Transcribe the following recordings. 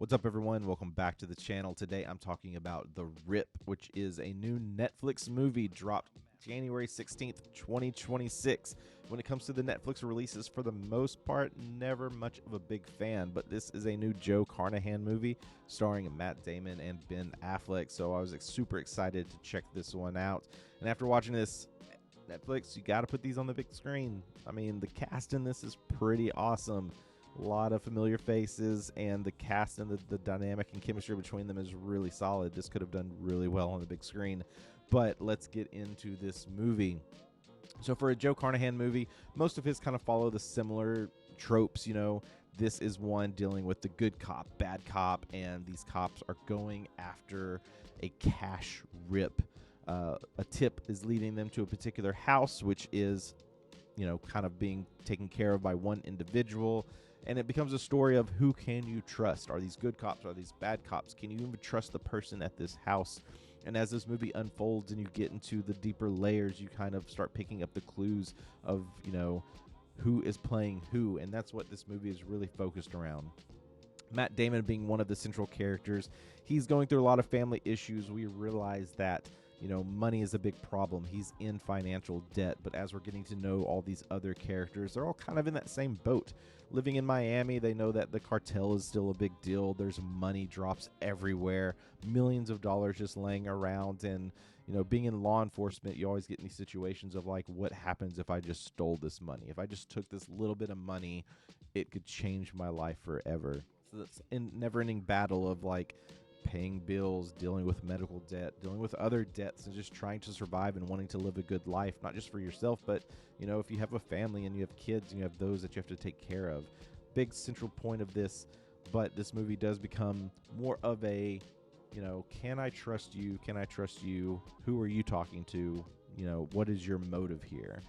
What's up, everyone? Welcome back to the channel. Today I'm talking about The Rip, which is a new Netflix movie dropped January 16th, 2026. When it comes to the Netflix releases, for the most part, never much of a big fan, but this is a new Joe Carnahan movie starring Matt Damon and Ben Affleck, so I was super excited to check this one out. And after watching this, Netflix, you got to put these on the big screen. I mean, the cast in this is pretty awesome. A lot of familiar faces, and the cast and the dynamic and chemistry between them is really solid. This could have done really well on the big screen. But let's get into this movie. So for a Joe Carnahan movie, most of his kind of follow the similar tropes, you know. This is one dealing with the good cop, bad cop, and these cops are going after a cash rip. A tip is leading them to a particular house, which is, you know, kind of being taken care of by one individual. And it becomes a story of who can you trust? Are these good cops? Are these bad cops? Can you even trust the person at this house? And as this movie unfolds and you get into the deeper layers, you kind of start picking up the clues of, you know, who is playing who. And that's what this movie is really focused around. Matt Damon being one of the central characters, he's going through a lot of family issues. We realize that, you know, money is a big problem. He's in financial debt. But as we're getting to know all these other characters, they're all kind of in that same boat. Living in Miami, they know that the cartel is still a big deal. There's money drops everywhere, millions of dollars just laying around. And, you know, being in law enforcement, you always get in these situations of like, what happens if I just stole this money? If I just took this little bit of money, it could change my life forever. So that's a never-ending battle of like paying bills, dealing with medical debt, dealing with other debts, and just trying to survive and wanting to live a good life, not just for yourself, but, you know, if you have a family and you have kids and you have those that you have to take care of. Big central point of this, but this movie does become more of a, you know, can I trust you? Can I trust you? Who are you talking to? You know, what is your motive here?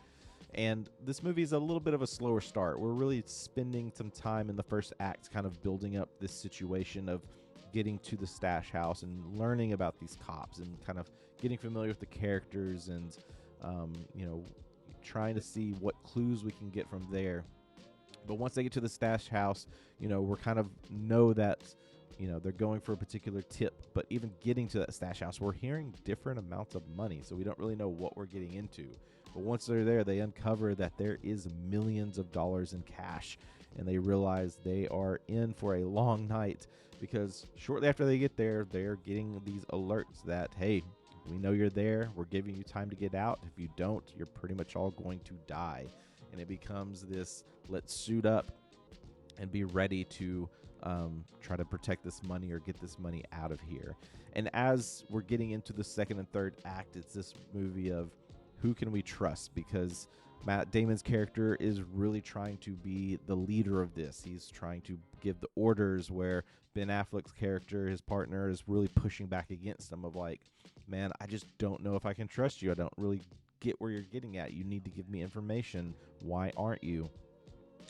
And this movie is a little bit of a slower start. We're really spending some time in the first act kind of building up this situation of getting to the stash house and learning about these cops and kind of getting familiar with the characters and, you know, trying to see what clues we can get from there. But once they get to the stash house, you know, we're kind of know that, you know, they're going for a particular tip. But even getting to that stash house, we're hearing different amounts of money, so we don't really know what we're getting into. But once they're there, they uncover that there is millions of dollars in cash, and they realize they are in for a long night, because shortly after they get there, they're getting these alerts that, hey, we know you're there. We're giving you time to get out. If you don't, you're pretty much all going to die. And it becomes this, let's suit up and be ready to try to protect this money or get this money out of here. And as we're getting into the second and third act, it's this movie of who can we trust? Because Matt Damon's character is really trying to be the leader of this. He's trying to give the orders, where Ben Affleck's character, his partner, is really pushing back against him of like, man, I just don't know if I can trust you. I don't really get where you're getting at. You need to give me information. Why aren't you?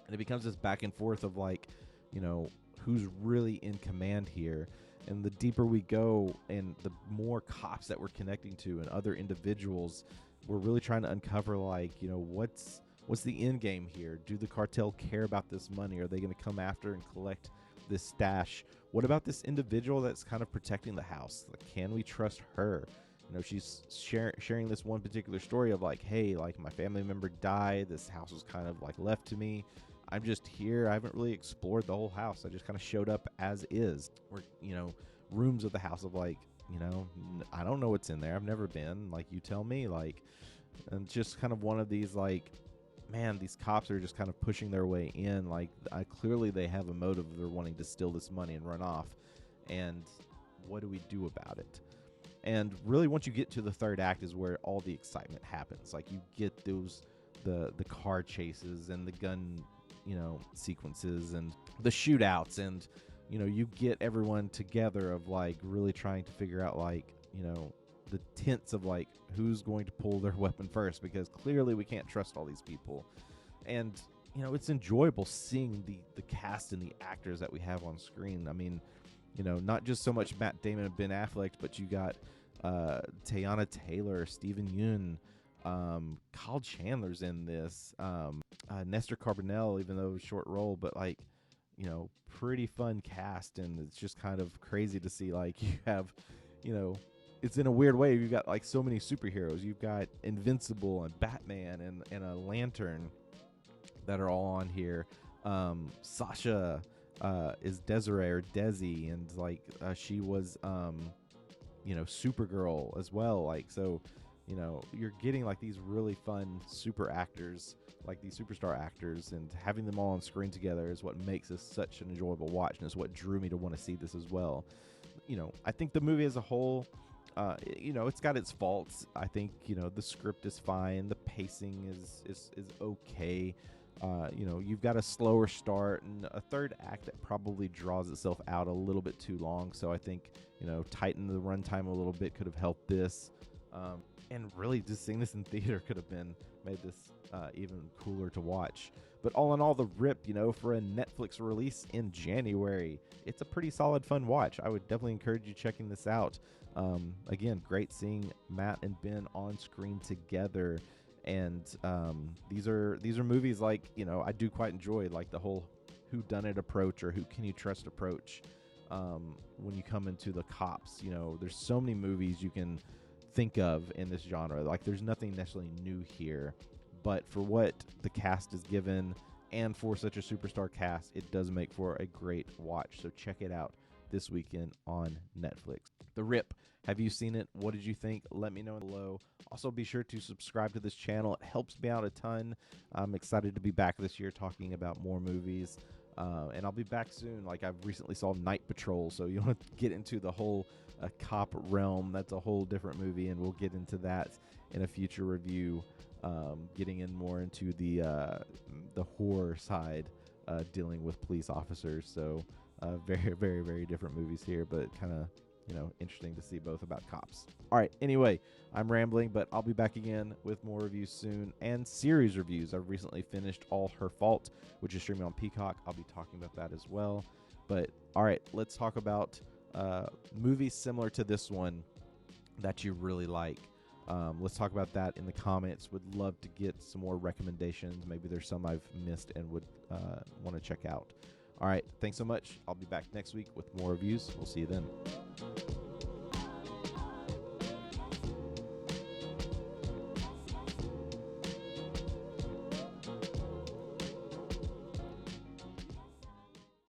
And it becomes this back and forth of like, you know, who's really in command here. And the deeper we go and the more cops that we're connecting to and other individuals, we're really trying to uncover, like, you know, what's the end game here? Do the cartel care about this money? Are they going to come after and collect this stash? What about this individual that's kind of protecting the house? Like, can we trust her? You know, she's sharing this one particular story of like, hey, like my family member died. This house was kind of like left to me. I'm just here. I haven't really explored the whole house. I just kind of showed up as is. We're, you know, rooms of the house of like, you know, I don't know what's in there. I've never been. Like, you tell me. Like, and just kind of one of these, like, man, these cops are just kind of pushing their way in. Like, clearly they have a motive. They're wanting to steal this money and run off. And what do we do about it? And really, once you get to the third act is where all the excitement happens. Like, you get those, the car chases and the gun, you know, sequences and the shootouts, and, you know, you get everyone together of like really trying to figure out, like, you know, the tenets of like who's going to pull their weapon first, because clearly we can't trust all these people. And, you know, it's enjoyable seeing the cast and the actors that we have on screen. I mean, you know, not just so much Matt Damon and Ben Affleck, but you got Teyana Taylor, Stephen Yeun, Kyle Chandler's in this, Nestor Carbonell, even though short role, but like, pretty fun cast, and it's just kind of crazy to see, like, you have, it's in a weird way. You've got like so many superheroes. You've got Invincible and Batman and a Lantern that are all on here. Sasha is Desiree or Desi, and like she was Supergirl as well. Like, so you're getting like these really fun super actors, like these superstar actors, and having them all on screen together is what makes this such an enjoyable watch, and is what drew me to want to see this as well. I think the movie as a whole, it's got its faults. I think the script is fine, the pacing is okay. You've got a slower start and a third act that probably draws itself out a little bit too long. So I think tighten the runtime a little bit could have helped this. And really, just seeing this in theater could have made this even cooler to watch. But all in all, The Rip, for a Netflix release in January, it's a pretty solid, fun watch. I would definitely encourage you checking this out. Again, great seeing Matt and Ben on screen together. And these are movies like, I do quite enjoy, like the whole whodunit approach or who can you trust approach when you come into the cops. There's so many movies you can think of in this genre. Like, there's nothing necessarily new here, but for what the cast is given and for such a superstar cast, it does make for a great watch. So check it out this weekend on Netflix. The Rip. Have you seen it? What did you think? Let me know below. Also, be sure to subscribe to this channel. It helps me out a ton. I'm excited to be back this year talking about more movies. And I'll be back soon. Like, I've recently saw Night Patrol, so you want to get into the whole cop realm. That's a whole different movie, and we'll get into that in a future review, getting in more into the horror side, dealing with police officers. So very, very, very different movies here, but kind of interesting to see both about cops. All right, anyway, I'm rambling, but I'll be back again with more reviews soon and series reviews. I've recently finished All Her Fault, which is streaming on Peacock. I'll be talking about that as well. But all right, let's talk about movies similar to this one that you really like. Let's talk about that in the comments. Would love to get some more recommendations. Maybe there's some I've missed and would want to check out. All right, thanks so much. I'll be back next week with more reviews. We'll see you then.